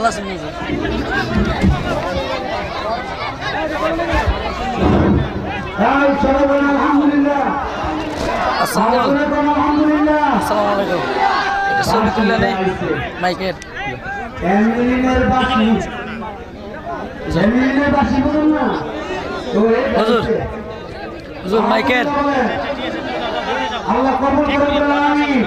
ভালো আছেন হুজুর? আলহামদুলিল্লাহ। আসসালামু আলাইকুম। এটা ছবি তুলে নেই মাইকের। হুজুর হুজুর মাইকের আল্লাহ কবুল করুন।